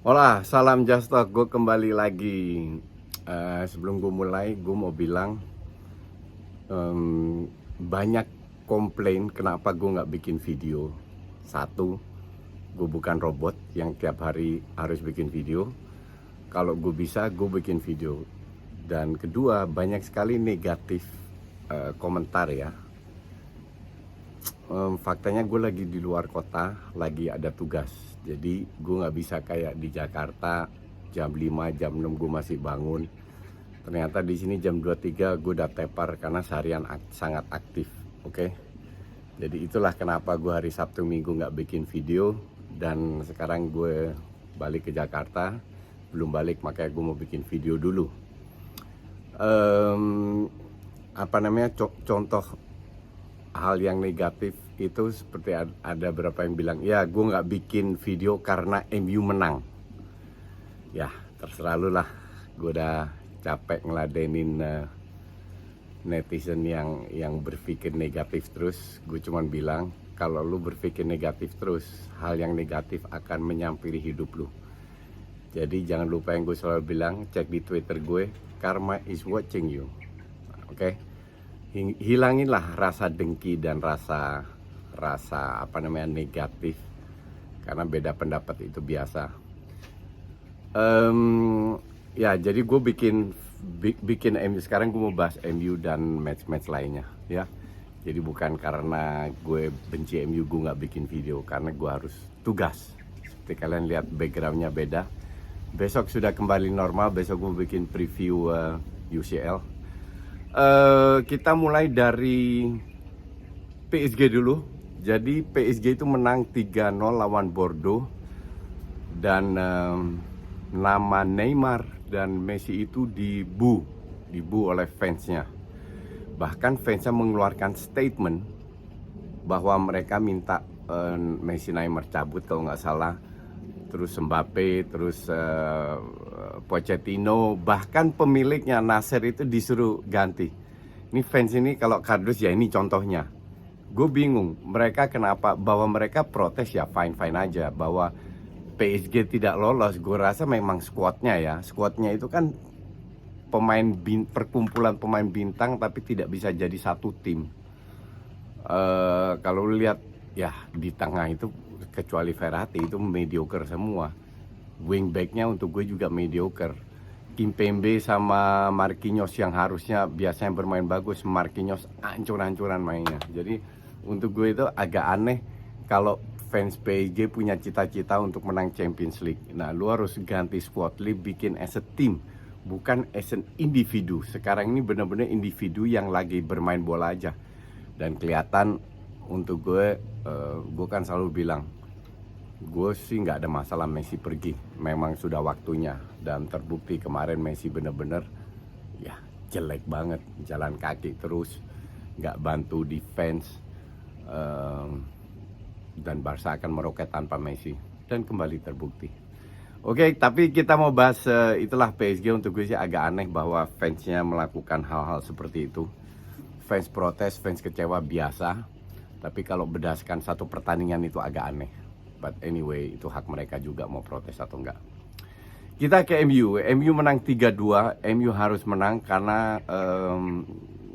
Hola, salam Just Talk. Gue kembali lagi. Sebelum gue mulai, gue mau bilang banyak komplain kenapa gue nggak bikin video. Satu, gue bukan robot yang tiap hari harus bikin video. Kalau gue bisa, gue bikin video. Dan kedua, banyak sekali negatif komentar ya. Faktanya gue lagi di luar kota, lagi ada tugas. Jadi gue nggak bisa kayak di Jakarta jam 5, jam 6 gue masih bangun. Ternyata di sini jam 2.3 gue udah tepar karena seharian sangat aktif. Oke. Jadi itulah kenapa gue hari Sabtu Minggu nggak bikin video. Dan sekarang gue balik ke Jakarta. Belum balik, makanya gue mau bikin video dulu. Contoh hal yang negatif itu seperti ada beberapa yang bilang, ya gue nggak bikin video karena MU menang. Ya terserah lu lah, gue udah capek ngeladenin netizen yang berpikir negatif terus. Gue cuman bilang, kalau lu berpikir negatif terus, hal yang negatif akan menyampiri hidup lu. Jadi jangan lupa yang gue selalu bilang, cek di Twitter gue, karma is watching you. Oke? Hilanginlah rasa dengki dan rasa negatif, karena beda pendapat itu biasa. Ya jadi gue bikin MU. Sekarang gue mau bahas MU dan match lainnya ya. Jadi bukan karena gue benci MU gue nggak bikin video, karena gue harus tugas. Seperti kalian lihat, backgroundnya beda. Besok sudah kembali normal. Besok gue bikin preview UCL. Kita mulai dari PSG dulu. Jadi PSG itu menang 3-0 lawan Bordeaux. Dan nama Neymar dan Messi itu dibu oleh fansnya. Bahkan fansnya mengeluarkan statement bahwa mereka minta Messi, Neymar cabut kalau nggak salah. Terus Mbappe, terus Pochettino, bahkan pemiliknya Nasser itu disuruh ganti. Ini fans ini kalau kardus ya, ini contohnya. Gue bingung, mereka kenapa, bahwa mereka protes ya fine-fine aja. Bahwa PSG tidak lolos, gue rasa memang skuadnya ya. Skuadnya itu kan perkumpulan pemain bintang tapi tidak bisa jadi satu tim. Kalau lihat ya di tengah itu, kecuali Verratti itu mediocre semua. Wingbacknya untuk gue juga mediocre. Kimpembe sama Marquinhos yang harusnya biasanya bermain bagus, Marquinhos hancur-hancuran mainnya. Jadi untuk gue itu agak aneh kalau fans PSG punya cita-cita untuk menang Champions League. Nah, lu harus ganti squad, bikin as a team, bukan as an individu. Sekarang ini benar-benar individu yang lagi bermain bola aja. Dan kelihatan untuk gue kan selalu bilang, gue sih nggak ada masalah Messi pergi. Memang sudah waktunya. Dan terbukti kemarin Messi bener-bener ya jelek banget. Jalan kaki terus, nggak bantu defense. Dan Barca akan meroket tanpa Messi. Dan kembali terbukti. Oke, tapi kita mau bahas itulah PSG. Untuk gue sih agak aneh bahwa fansnya melakukan hal-hal seperti itu. Fans protes, fans kecewa biasa. Tapi kalau berdasarkan satu pertandingan itu agak aneh. But anyway, itu hak mereka juga mau protes atau enggak. Kita ke MU. MU menang 3-2. MU harus menang karena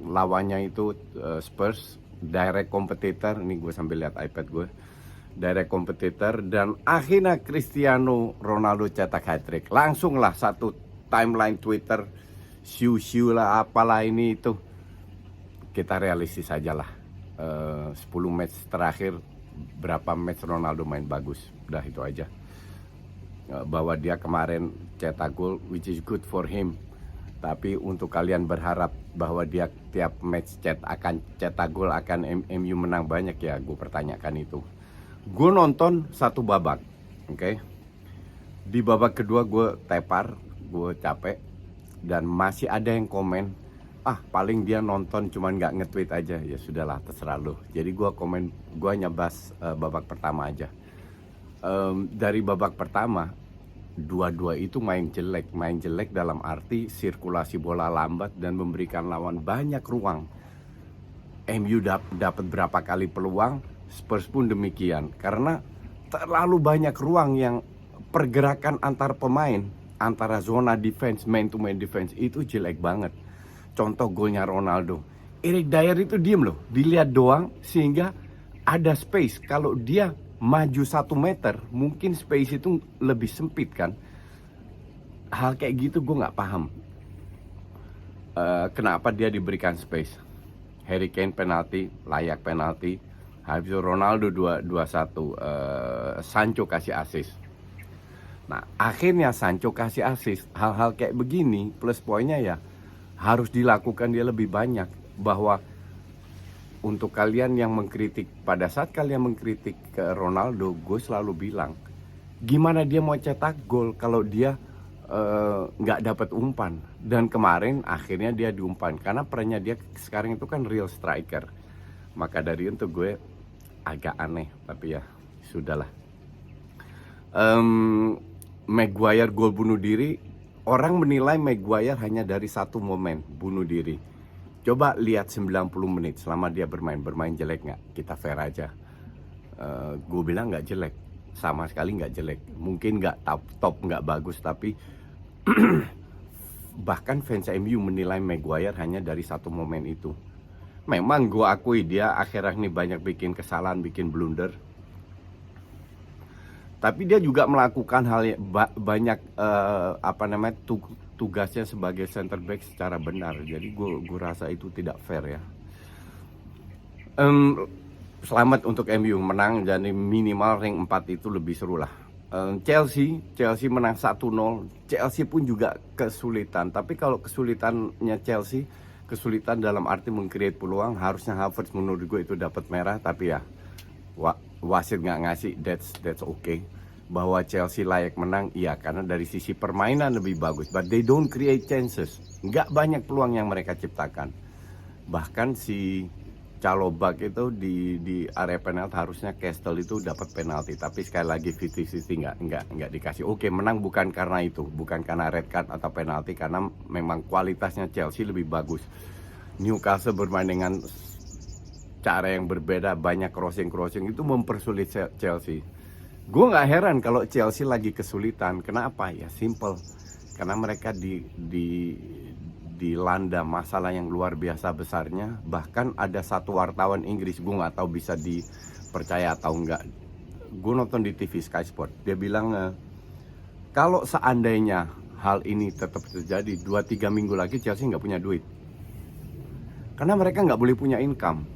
lawannya itu Spurs, direct competitor. Ini gue sambil lihat iPad gue. Direct competitor, dan akhirnya Cristiano Ronaldo cetak hat-trick. Langsung lah satu timeline Twitter, siu-siu lah apalah ini itu. Kita realistis aja lah. 10 match terakhir, berapa match Ronaldo main bagus. Udah itu aja. Bahwa dia kemarin cetak gol, which is good for him. Tapi untuk kalian berharap bahwa dia tiap match akan cetak gol, akan MU menang banyak, ya gue pertanyakan itu. Gue nonton satu babak, oke. Di babak kedua gue tepar, gue capek. Dan masih ada yang komen, paling dia nonton cuman nggak nge-tweet aja. Ya sudahlah, terserah lo. Jadi gue komen, gue hanya bahas babak pertama aja. Dari babak pertama, dua-dua itu main jelek dalam arti sirkulasi bola lambat dan memberikan lawan banyak ruang. MU dapat berapa kali peluang, Spurs pun demikian, karena terlalu banyak ruang yang pergerakan antar pemain, antara zona defense, man to man defense itu jelek banget. Contoh golnya Ronaldo, Eric Dyer itu diem loh, dilihat doang sehingga ada space. Kalau dia maju 1 meter, mungkin space itu lebih sempit kan. Hal kayak gitu gue nggak paham. Kenapa dia diberikan space? Harry Kane penalti, layak penalti. Habis itu Ronaldo 2-1, Sancho kasih assist. Nah, akhirnya Sancho kasih assist. Hal-hal kayak begini, plus poinnya ya harus dilakukan dia lebih banyak. Bahwa untuk kalian yang mengkritik, pada saat kalian mengkritik ke Ronaldo, gue selalu bilang, gimana dia mau cetak gol kalau dia nggak dapat umpan. Dan kemarin akhirnya dia diumpan, karena perannya dia sekarang itu kan real striker. Maka dari itu gue agak aneh, tapi ya sudahlah. Maguire gol bunuh diri, orang menilai Maguire hanya dari satu momen bunuh diri. Coba lihat 90 menit selama dia bermain jelek nggak? Kita fair aja. Gue bilang nggak jelek, sama sekali nggak jelek. Mungkin nggak top nggak bagus, tapi bahkan fans MU menilai Maguire hanya dari satu momen itu. Memang gue akui dia akhir-akhir ini banyak bikin kesalahan, bikin blunder. Tapi dia juga melakukan hal yang banyak tugasnya sebagai center back secara benar. Jadi gue rasa itu tidak fair ya. Selamat untuk MU menang, jadi minimal ring 4 itu lebih seru lah. Chelsea menang 1-0. Chelsea pun juga kesulitan. Tapi kalau kesulitannya Chelsea, kesulitan dalam arti meng-create peluang, harusnya Havertz menurut gue itu dapat merah. Tapi ya wasit nggak ngasih, that's okay. Bahwa Chelsea layak menang, iya, karena dari sisi permainan lebih bagus. But they don't create chances. Nggak banyak peluang yang mereka ciptakan. Bahkan si Calobak itu di area penalti harusnya Castle itu dapat penalti. Tapi sekali lagi 50-50 nggak dikasih. Oke, menang bukan karena itu, bukan karena red card atau penalti, karena memang kualitasnya Chelsea lebih bagus. Newcastle bermain dengan cara yang berbeda, banyak crossing itu mempersulit Chelsea. Gue nggak heran kalau Chelsea lagi kesulitan. Kenapa? Ya simple, karena mereka dilanda masalah yang luar biasa besarnya. Bahkan ada satu wartawan Inggris, gue nggak tahu bisa dipercaya atau enggak. Gue nonton di TV Sky Sport, dia bilang kalau seandainya hal ini tetap terjadi 2-3 minggu lagi Chelsea nggak punya duit, karena mereka nggak boleh punya income.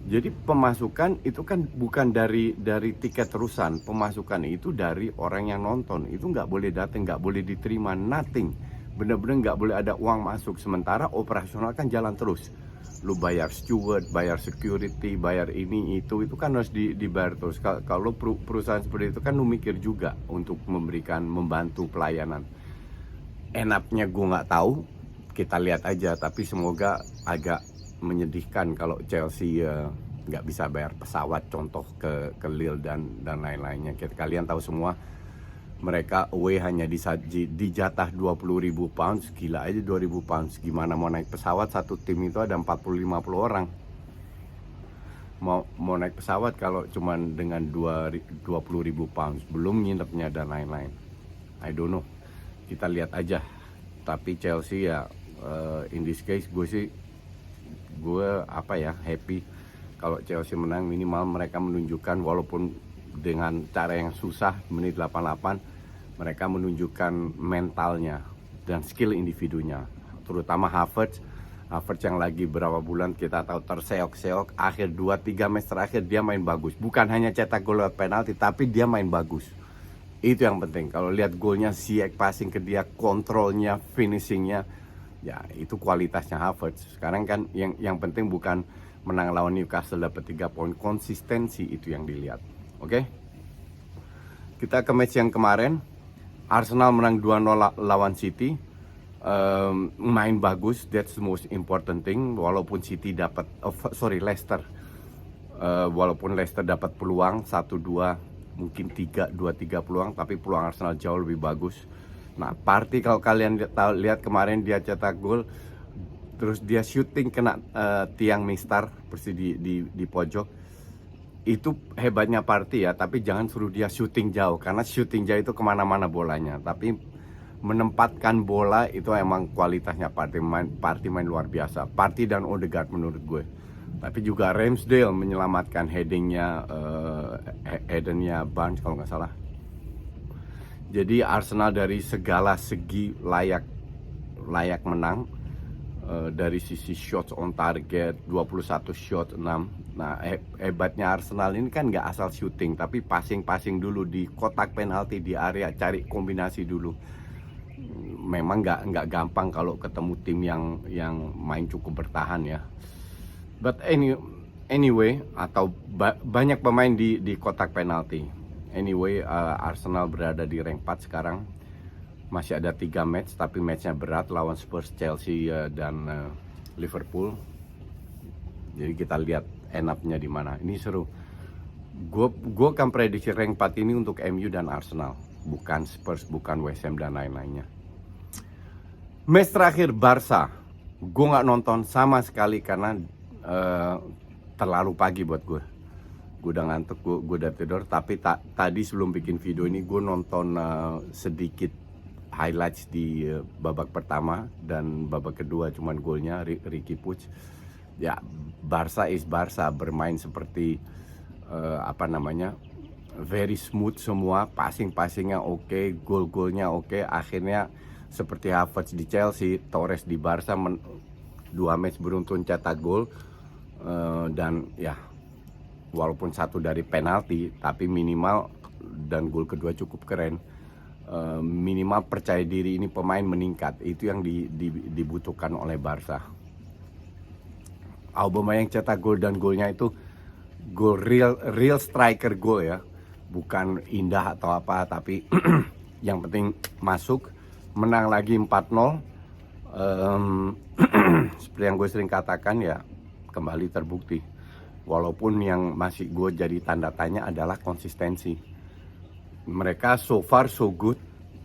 Jadi pemasukan itu kan bukan dari tiket terusan, pemasukan itu dari orang yang nonton. Itu nggak boleh datang, nggak boleh diterima, nothing. Bener-bener nggak boleh ada uang masuk. Sementara operasional kan jalan terus. Lu bayar steward, bayar security, bayar ini itu kan harus dibayar terus. Kalau perusahaan seperti itu kan lu mikir juga untuk membantu pelayanan. Enaknya gue nggak tahu, kita lihat aja. Tapi semoga agak menyedihkan kalau Chelsea nggak bisa bayar pesawat, contoh ke Lille dan lain-lainnya. Kalian tahu semua, mereka away hanya dijatah 20.000 pounds. Gila aja 2.000 pounds. Gimana mau naik pesawat, satu tim itu ada 40-50 orang. Mau naik pesawat kalau cuman dengan 20.000 pounds, belum nginepnya dan lain-lain. I don't know, kita lihat aja. Tapi Chelsea ya, in this case gue happy kalau Chelsea menang. Minimal mereka menunjukkan, walaupun dengan cara yang susah, menit 88 mereka menunjukkan mentalnya dan skill individunya, terutama Havertz yang lagi berapa bulan kita tahu terseok-seok. Akhir 2-3 match terakhir dia main bagus, bukan hanya cetak gol lewat penalti, tapi dia main bagus. Itu yang penting. Kalau lihat golnya, Ziyech passing ke dia, kontrolnya, finishingnya, ya itu kualitasnya Havertz. Sekarang kan yang penting bukan menang lawan Newcastle dapat 3 poin, konsistensi itu yang dilihat. Oke? Kita ke match yang kemarin. Arsenal menang 2-0 lawan City. Main bagus, that's the most important thing. Walaupun City dapat Leicester. Walaupun Leicester dapat peluang 1-2, mungkin 2-3 peluang, tapi peluang Arsenal jauh lebih bagus. Nah, Partey kalau kalian lihat kemarin dia cetak gol, terus dia shooting kena tiang mistar persis di pojok. itu hebatnya Partey ya, tapi jangan suruh dia syuting jauh, karena syuting jauh itu kemana-mana bolanya. Tapi menempatkan bola itu emang kualitasnya Partey main luar biasa. Partey dan Odegaard menurut gue. Tapi juga Ramsdale menyelamatkan headingnya Barnes kalau nggak salah. Jadi Arsenal dari segala segi layak menang. Dari sisi shots on target 21 shot 6. Nah hebatnya Arsenal ini kan nggak asal shooting, tapi passing dulu di kotak penalti, di area, cari kombinasi dulu. Memang nggak gampang kalau ketemu tim yang main cukup bertahan ya. But anyway, atau banyak pemain di kotak penalti. Anyway, Arsenal berada di rank 4 sekarang. Masih ada 3 match, tapi matchnya berat lawan Spurs, Chelsea, dan Liverpool. Jadi kita lihat end-up-nya di mana. Ini seru. Gue akan prediksi rank 4 ini untuk MU dan Arsenal, bukan Spurs, bukan West Ham dan lain-lainnya. Match terakhir Barca, gue nggak nonton sama sekali karena terlalu pagi buat gue. Gue udah ngantuk, gue udah tidur. Tapi tadi sebelum bikin video ini gue nonton sedikit highlights di babak pertama dan babak kedua, cuman golnya Riqui Puig. Ya Barca is Barca, bermain seperti very smooth semua, passingnya oke, gol-golnya oke. Akhirnya seperti Havertz di Chelsea, Torres di Barca, 2 match beruntun cetak gol, dan ya walaupun satu dari penalti, tapi minimal, dan gol kedua cukup keren. Minimal percaya diri ini pemain meningkat, itu yang dibutuhkan oleh Barca. Aubameyang cetak gol, dan golnya itu gol real striker gol ya, bukan indah atau apa, tapi yang penting masuk. Menang lagi 4-0. Seperti yang gue sering katakan ya, kembali terbukti. Walaupun yang masih gue jadi tanda tanya adalah konsistensi. Mereka so far so good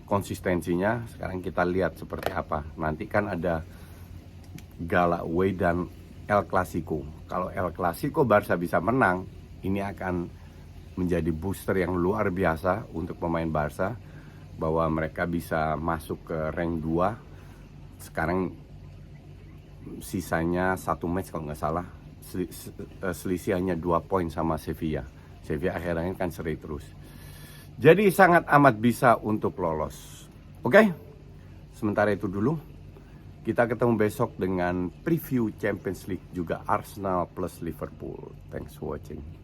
konsistensinya. Sekarang kita lihat seperti apa. Nanti kan ada Gala Away dan El Clasico. Kalau El Clasico Barca bisa menang, ini akan menjadi booster yang luar biasa untuk pemain Barca, bahwa mereka bisa masuk ke rank 2. Sekarang sisanya 1 match kalau nggak salah. Selisih hanya 2 poin sama Sevilla. Sevilla akhirnya kan seri terus. Jadi sangat amat bisa untuk lolos. Oke? Sementara itu dulu. Kita ketemu besok dengan preview Champions League, juga Arsenal plus Liverpool. Thanks for watching.